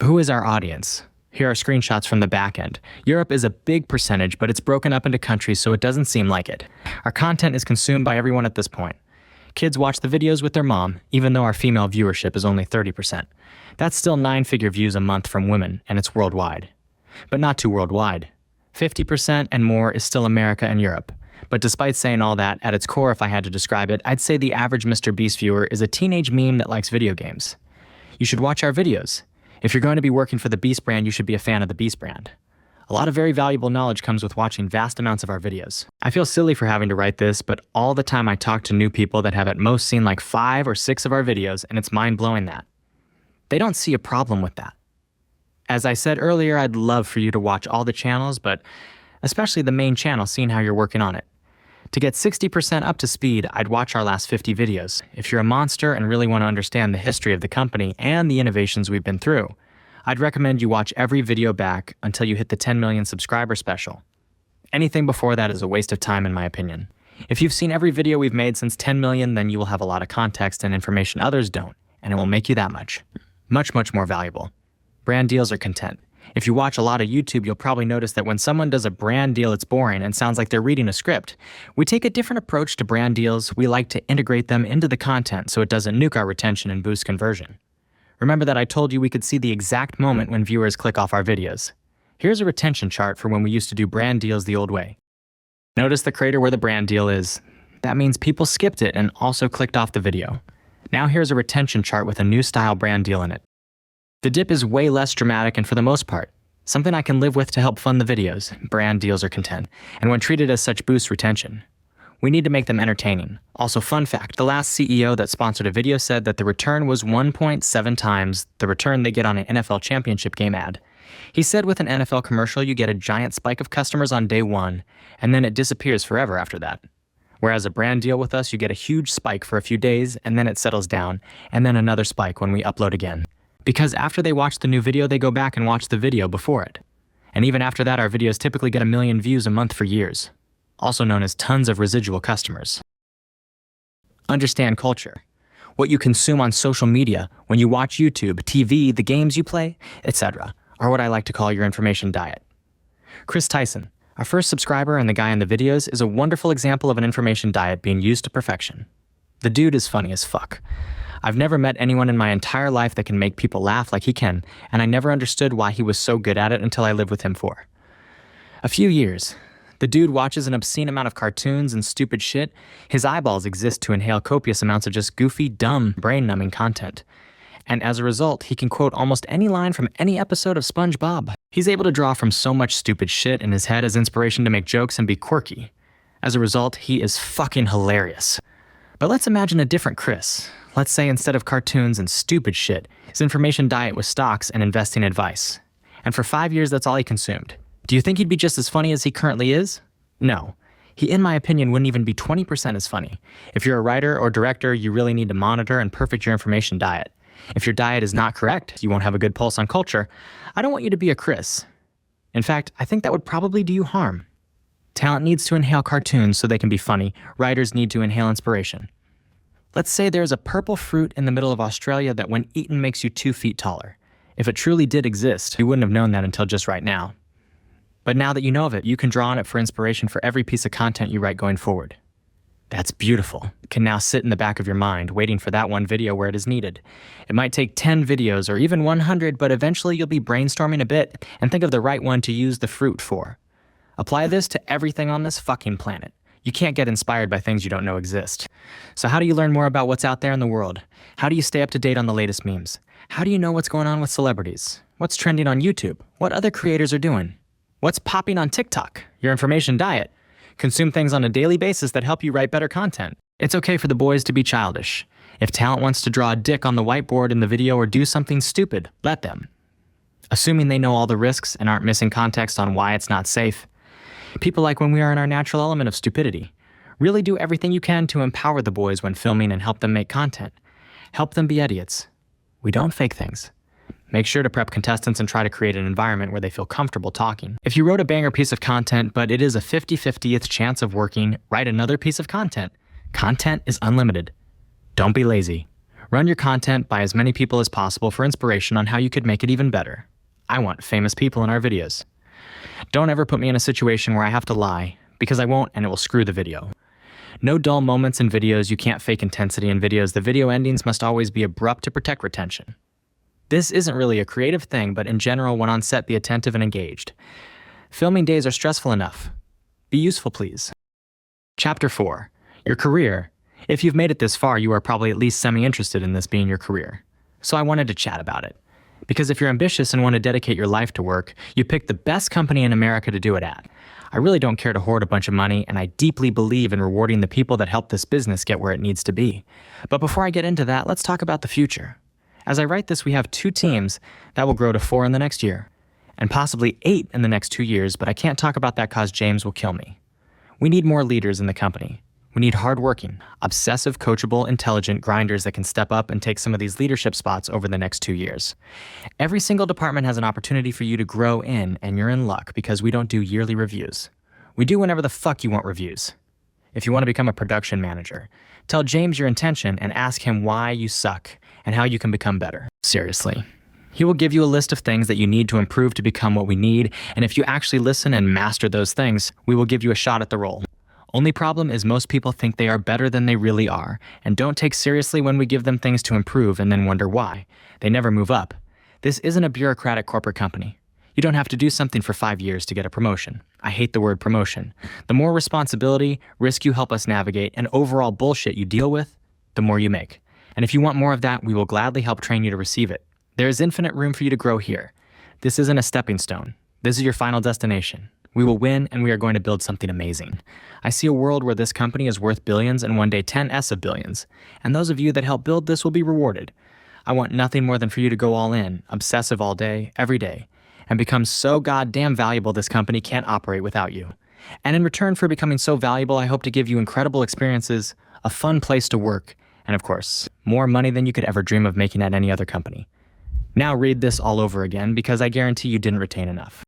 Who is our audience? Here are screenshots from the back end. Europe is a big percentage, but it's broken up into countries, so it doesn't seem like it. Our content is consumed by everyone at this point. Kids watch the videos with their mom, even though our female viewership is only 30%. That's still 9-figure views a month from women, and it's worldwide. But not too worldwide. 50% and more is still America and Europe. But despite saying all that, at its core, if I had to describe it, I'd say the average MrBeast viewer is a teenage meme that likes video games. You should watch our videos. If you're going to be working for the Beast brand, you should be a fan of the Beast brand. A lot of very valuable knowledge comes with watching vast amounts of our videos. I feel silly for having to write this, but all the time I talk to new people that have at most seen like 5 or 6 of our videos, and it's mind-blowing that. They don't see a problem with that. As I said earlier, I'd love for you to watch all the channels, but especially the main channel, seeing how you're working on it. To get 60% up to speed, I'd watch our last 50 videos. If you're a monster and really want to understand the history of the company and the innovations we've been through, I'd recommend you watch every video back until you hit the 10 million subscriber special. Anything before that is a waste of time in my opinion. If you've seen every video we've made since 10 million, then you will have a lot of context and information others don't, and it will make you that much more valuable. Brand deals are content. If you watch a lot of YouTube, you'll probably notice that when someone does a brand deal, it's boring and sounds like they're reading a script. We take a different approach to brand deals. We like to integrate them into the content so it doesn't nuke our retention and boost conversion. Remember that I told you we could see the exact moment when viewers click off our videos. Here's a retention chart for when we used to do brand deals the old way. Notice the crater where the brand deal is. That means people skipped it and also clicked off the video. Now here's a retention chart with a new style brand deal in it. The dip is way less dramatic and for the most part, something I can live with to help fund the videos. Brand deals are content, and when treated as such boosts retention. We need to make them entertaining. Also, fun fact, the last CEO that sponsored a video said that the return was 1.7 times the return they get on an NFL championship game ad. He said with an NFL commercial, you get a giant spike of customers on day 1, and then it disappears forever after that. Whereas a brand deal with us, you get a huge spike for a few days, and then it settles down, and then another spike when we upload again. Because after they watch the new video, they go back and watch the video before it. And even after that, our videos typically get 1 million views a month for years, also known as tons of residual customers. Understand culture. What you consume on social media, when you watch YouTube, TV, the games you play, etc., are what I like to call your information diet. Chris Tyson, our first subscriber and the guy in the videos, is a wonderful example of an information diet being used to perfection. The dude is funny as fuck. I've never met anyone in my entire life that can make people laugh like he can, and I never understood why he was so good at it until I lived with him for a few years. The dude watches an obscene amount of cartoons and stupid shit. His eyeballs exist to inhale copious amounts of just goofy, dumb, brain-numbing content. And as a result, he can quote almost any line from any episode of SpongeBob. He's able to draw from so much stupid shit in his head as inspiration to make jokes and be quirky. As a result, he is fucking hilarious. But let's imagine a different Chris. Let's say instead of cartoons and stupid shit, his information diet was stocks and investing advice. And for 5 years, that's all he consumed. Do you think he'd be just as funny as he currently is? No. He, in my opinion, wouldn't even be 20% as funny. If you're a writer or director, you really need to monitor and perfect your information diet. If your diet is not correct, you won't have a good pulse on culture. I don't want you to be a Chris. In fact, I think that would probably do you harm. Talent needs to inhale cartoons so they can be funny. Writers need to inhale inspiration. Let's say there's a purple fruit in the middle of Australia that when eaten makes you 2 feet taller. If it truly did exist, you wouldn't have known that until just right now. But now that you know of it, you can draw on it for inspiration for every piece of content you write going forward. That's beautiful. It can now sit in the back of your mind, waiting for that one video where it is needed. It might take 10 videos or even 100, but eventually you'll be brainstorming a bit and think of the right one to use the fruit for. Apply this to everything on this fucking planet. You can't get inspired by things you don't know exist. So how do you learn more about what's out there in the world? How do you stay up to date on the latest memes? How do you know what's going on with celebrities? What's trending on YouTube? What other creators are doing? What's popping on TikTok? Your information diet. Consume things on a daily basis that help you write better content. It's okay for the boys to be childish. If talent wants to draw a dick on the whiteboard in the video or do something stupid, let them. Assuming they know all the risks and aren't missing context on why it's not safe. People like when we are in our natural element of stupidity. Really do everything you can to empower the boys when filming and help them make content. Help them be idiots. We don't fake things. Make sure to prep contestants and try to create an environment where they feel comfortable talking. If you wrote a banger piece of content, but it is a 50-50th chance of working, write another piece of content. Content is unlimited. Don't be lazy. Run your content by as many people as possible for inspiration on how you could make it even better. I want famous people in our videos. Don't ever put me in a situation where I have to lie, because I won't and it will screw the video. No dull moments in videos, you can't fake intensity in videos. The video endings must always be abrupt to protect retention. This isn't really a creative thing, but in general, when on set, be attentive and engaged. Filming days are stressful enough. Be useful, please. Chapter 4. Your career. If you've made it this far, you are probably at least semi-interested in this being your career. So I wanted to chat about it. Because if you're ambitious and want to dedicate your life to work, you pick the best company in America to do it at. I really don't care to hoard a bunch of money, and I deeply believe in rewarding the people that help this business get where it needs to be. But before I get into that, let's talk about the future. As I write this, we have 2 teams that will grow to 4 in the next year, and possibly 8 in the next 2 years, but I can't talk about that cause James will kill me. We need more leaders in the company. We need hardworking, obsessive, coachable, intelligent grinders that can step up and take some of these leadership spots over the next 2 years. Every single department has an opportunity for you to grow in, and you're in luck because we don't do yearly reviews. We do whenever the fuck you want reviews. If you want to become a production manager, tell James your intention and ask him why you suck and how you can become better. Seriously. He will give you a list of things that you need to improve to become what we need, and if you actually listen and master those things, we will give you a shot at the role. Only problem is most people think they are better than they really are, and don't take seriously when we give them things to improve and then wonder why. They never move up. This isn't a bureaucratic corporate company. You don't have to do something for 5 years to get a promotion. I hate the word promotion. The more responsibility, risk you help us navigate, and overall bullshit you deal with, the more you make. And if you want more of that, we will gladly help train you to receive it. There is infinite room for you to grow here. This isn't a stepping stone. This is your final destination. We will win, and we are going to build something amazing. I see a world where this company is worth billions and one day 10s of billions. And those of you that help build this will be rewarded. I want nothing more than for you to go all in, obsessive all day, every day, and become so goddamn valuable this company can't operate without you. And in return for becoming so valuable, I hope to give you incredible experiences, a fun place to work, and of course, more money than you could ever dream of making at any other company. Now read this all over again because I guarantee you didn't retain enough.